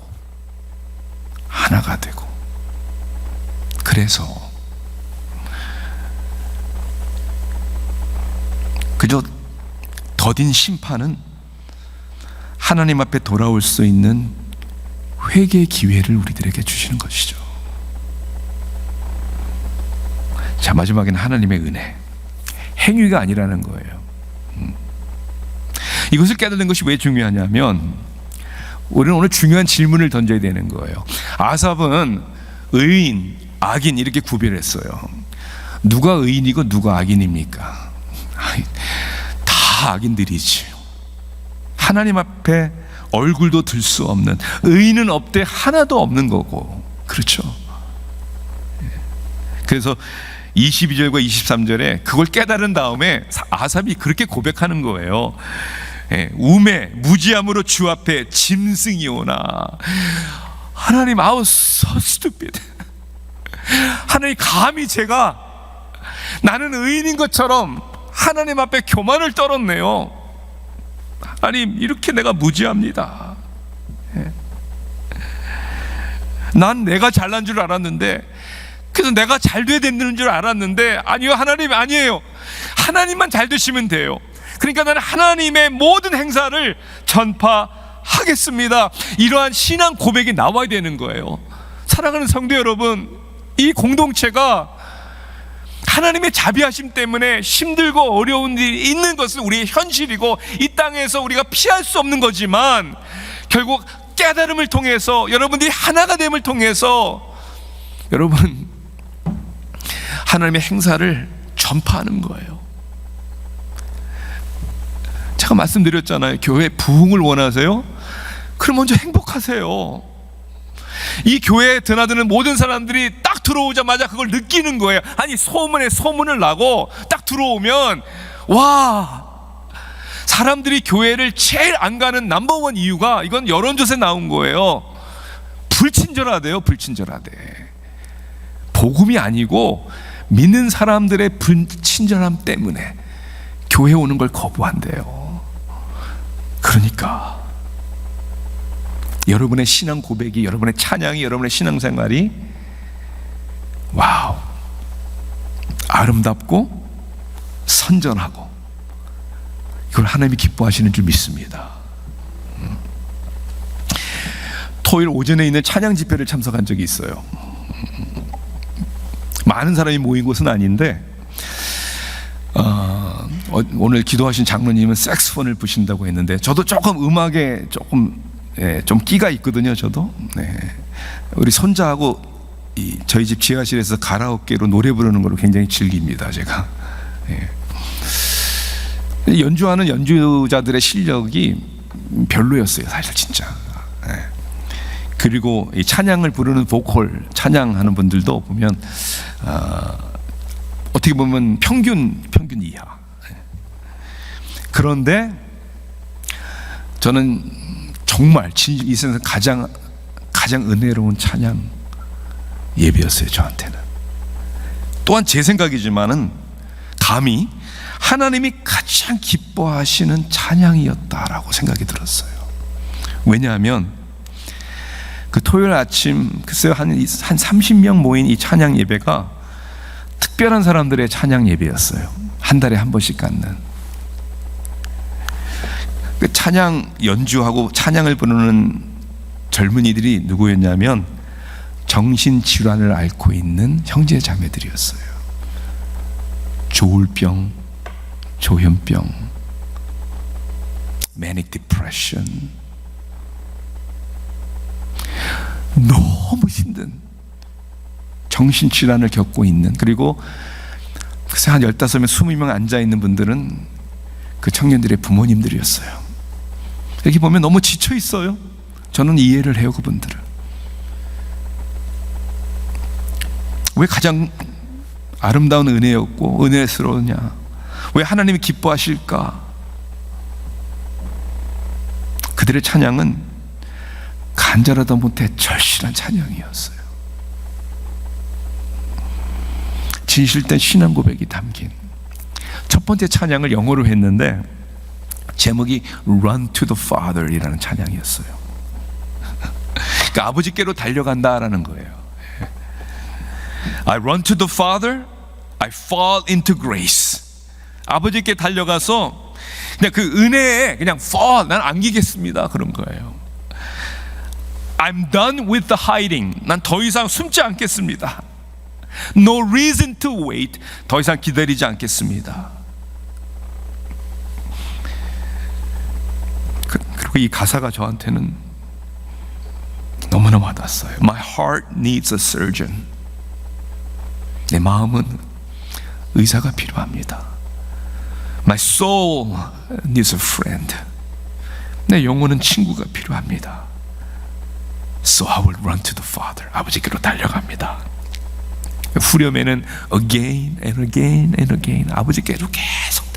하나가 되고. 그래서 그저 더딘 심판은 하나님 앞에 돌아올 수 있는 회개의 기회를 우리들에게 주시는 것이죠. 자, 마지막에는 하나님의 은혜, 행위가 아니라는 거예요. 이것을 깨닫는 것이 왜 중요하냐면 우리는 오늘 중요한 질문을 던져야 되는 거예요. 아삽은 의인, 악인 이렇게 구별했어요. 누가 의인이고 누가 악인입니까? 다 악인들이지. 하나님 앞에 얼굴도 들 수 없는, 의인은 없대 하나도 없는 거고, 그렇죠? 그래서 22절과 23절에 그걸 깨달은 다음에 아삽이 그렇게 고백하는 거예요. 우매 무지함으로 주 앞에 짐승이 오나. 하나님, 아우 so stupid. 하나님, 감히 제가 나는 의인인 것처럼 하나님 앞에 교만을 떨었네요. 하나님, 이렇게 내가 무지합니다. 난 내가 잘난 줄 알았는데, 그래서 내가 잘 돼야 되는 줄 알았는데, 아니요, 하나님 아니에요. 하나님만 잘 되시면 돼요. 그러니까 나는 하나님의 모든 행사를 전파하겠습니다. 이러한 신앙 고백이 나와야 되는 거예요. 사랑하는 성도 여러분, 이 공동체가 하나님의 자비하심 때문에 힘들고 어려운 일이 있는 것은 우리의 현실이고 이 땅에서 우리가 피할 수 없는 거지만, 결국 깨달음을 통해서, 여러분들이 하나가 됨을 통해서 여러분 하나님의 행사를 전파하는 거예요. 제가 말씀드렸잖아요. 교회 부흥을 원하세요? 그럼 먼저 행복하세요. 이 교회에 드나드는 모든 사람들이 딱 들어오자마자 그걸 느끼는 거예요. 아니, 소문에 소문을 나고 딱 들어오면, 와, 사람들이 교회를 제일 안 가는 넘버원 이유가, 이건 여론조사에 나온 거예요. 불친절하대요. 불친절하대. 복음이 아니고 믿는 사람들의 불친절함 때문에 교회 오는 걸 거부한대요. 그러니까 여러분의 신앙 고백이, 여러분의 찬양이, 여러분의 신앙생활이 와우, 아름답고 선전하고, 이걸 하나님이 기뻐하시는 줄 믿습니다. 토요일 오전에 있는 찬양 집회를 참석한 적이 있어요. 많은 사람이 모인 곳은 아닌데 오늘 기도하신 장로님은 색스폰을 부신다고 했는데, 저도 조금 음악에 좀 끼가 있거든요. 저도. 우리 손자하고 저희 집 지하실에서 가라오케로 노래 부르는 걸 굉장히 즐깁니다. 제가. 연주하는 연주자들의 실력이 별로였어요, 사실 진짜. 그리고 이 찬양을 부르는 보컬, 찬양하는 분들도 보면 어떻게 보면 평균 이하. 그런데 저는 정말 이 세상에서 가장 은혜로운 찬양 예배였어요, 저한테는. 또한 제 생각이지만은 감히 하나님이 가장 기뻐하시는 찬양이었다라고 생각이 들었어요. 왜냐하면 그 토요일 아침, 글쎄요, 한 30명 모인 이 찬양 예배가 특별한 사람들의 찬양 예배였어요. 한 달에 한 번씩 갖는. 그 찬양 연주하고 찬양을 부르는 젊은이들이 누구였냐면 정신질환을 앓고 있는 형제 자매들이었어요. 조울병, 조현병, manic depression, 너무 힘든 정신질환을 겪고 있는, 그리고 그래서 한 15명, 20명 앉아있는 분들은 그 청년들의 부모님들이었어요. 이렇게 보면 너무 지쳐 있어요. 저는 이해를 해요, 그분들을. 왜 가장 아름다운 은혜였고 은혜스러우냐? 왜 하나님이 기뻐하실까? 그들의 찬양은 간절하다 못해 절실한 찬양이었어요. 진실된 신앙 고백이 담긴 첫 번째 찬양을 영어로 했는데 제목이 Run to the Father 이라는 찬양이었어요. 그러니까 아버지께로 달려간다라는 거예요. I run to the Father, I fall into grace. 아버지께 달려가서 그냥 그 은혜에 그냥 fall, 난 안기겠습니다, 그런 거예요. I'm done with the hiding. 난 더 이상 숨지 않겠습니다. No reason to wait. 더 이상 기다리지 않겠습니다. 그리고 이 가사가 저한테는 너무나 와닿았어요. My heart needs a surgeon. 내 마음은 의사가 필요합니다. My soul needs a friend. 내 영혼은 친구가 필요합니다. So I will run to the Father. 아버지께로 달려갑니다. 후렴에는 again and again and again. 아버지께로 계속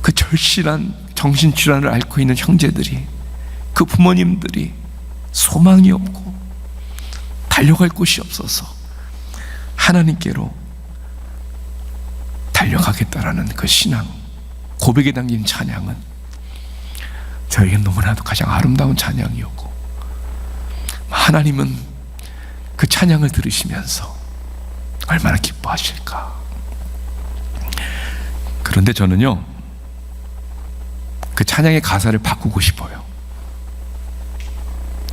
그 절실한 정신질환을 앓고 있는 형제들이, 그 부모님들이 소망이 없고 달려갈 곳이 없어서 하나님께로 달려가겠다라는 그 신앙 고백에 담긴 찬양은 저에겐 너무나도 가장 아름다운 찬양이었고, 하나님은 그 찬양을 들으시면서 얼마나 기뻐하실까. 그런데 저는요, 그 찬양의 가사를 바꾸고 싶어요.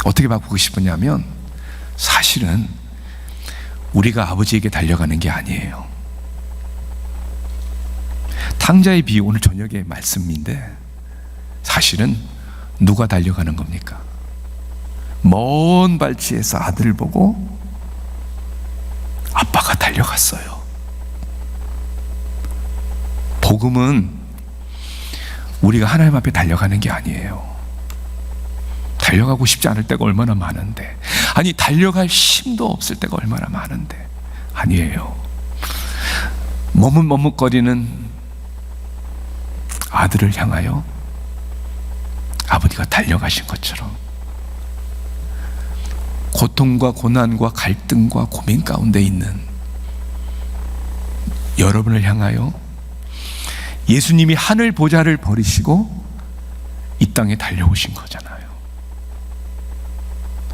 어떻게 바꾸고 싶었냐면, 사실은 우리가 아버지에게 달려가는 게 아니에요. 탕자의 비, 오늘 저녁의 말씀인데 사실은 누가 달려가는 겁니까? 먼 발치에서 아들을 보고 아빠가 달려갔어요. 복음은 우리가 하나님 앞에 달려가는 게 아니에요. 달려가고 싶지 않을 때가 얼마나 많은데, 아니 달려갈 힘도 없을 때가 얼마나 많은데, 아니에요. 머뭇머뭇거리는 아들을 향하여 아버지가 달려가신 것처럼 고통과 고난과 갈등과 고민 가운데 있는 여러분을 향하여 예수님이 하늘 보좌를 버리시고 이 땅에 달려오신 거잖아요.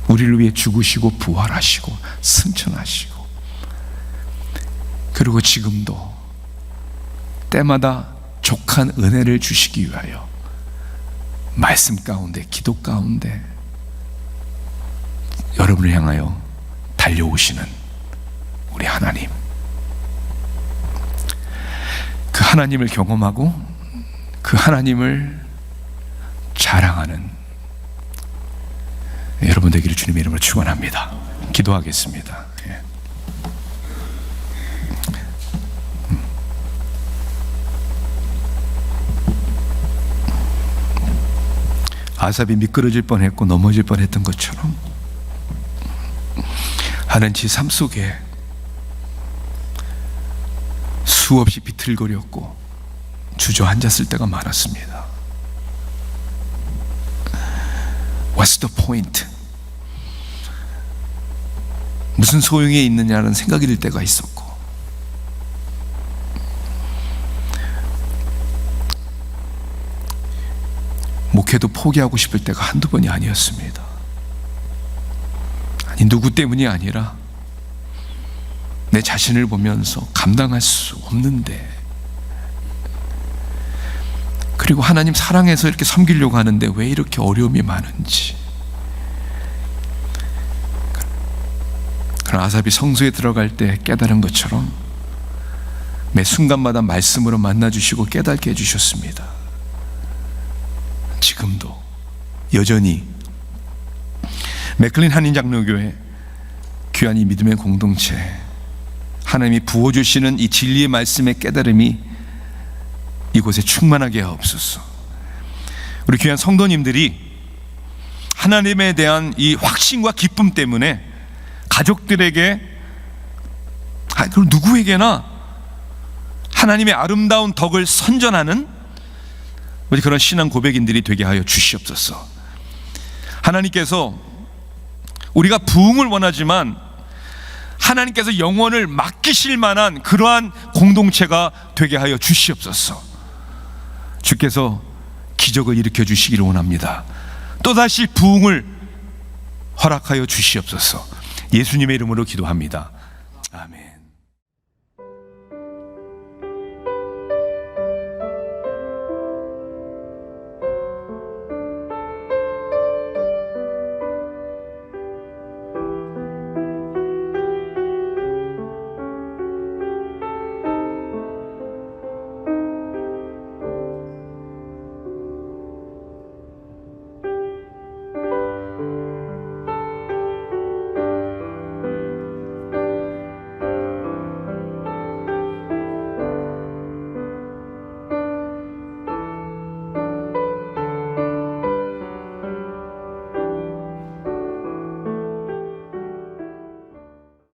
우리를 위해 죽으시고 부활하시고 승천하시고, 그리고 지금도 때마다 족한 은혜를 주시기 위하여 말씀 가운데, 기도 가운데 여러분을 향하여 달려오시는 우리 하나님, 그 하나님을 경험하고 그 하나님을 자랑하는 여러분 되기를 주님의 이름으로 축원합니다. 기도하겠습니다. 아삽이 미끄러질 뻔했고 넘어질 뻔했던 것처럼 하는 지 삶 속에 수없이 비틀거렸고 주저앉았을 때가 많았습니다. What's the point? 무슨 소용이 있느냐는 생각이 들 때가 있었고, 목회도 포기하고 싶을 때가 한두 번이 아니었습니다. 아니, 누구 때문이 아니라 내 자신을 보면서 감당할 수 없는데, 그리고 하나님 사랑해서 이렇게 섬기려고 하는데 왜 이렇게 어려움이 많은지. 그러나 아삽이 성소에 들어갈 때 깨달은 것처럼 매 순간마다 말씀으로 만나주시고 깨닫게 해주셨습니다. 지금도 여전히 맥클린 한인장로교회 귀한 이 믿음의 공동체 하나님이 부어주시는 이 진리의 말씀의 깨달음이 이곳에 충만하게 하옵소서. 우리 귀한 성도님들이 하나님에 대한 이 확신과 기쁨 때문에 가족들에게, 그럼 누구에게나 하나님의 아름다운 덕을 선전하는 우리 그런 신앙 고백인들이 되게 하여 주시옵소서. 하나님께서 우리가 부흥을 원하지만 하나님께서 영혼을 맡기실 만한 그러한 공동체가 되게 하여 주시옵소서. 주께서 기적을 일으켜 주시기를 원합니다. 또다시 부흥을 허락하여 주시옵소서. 예수님의 이름으로 기도합니다. 아멘.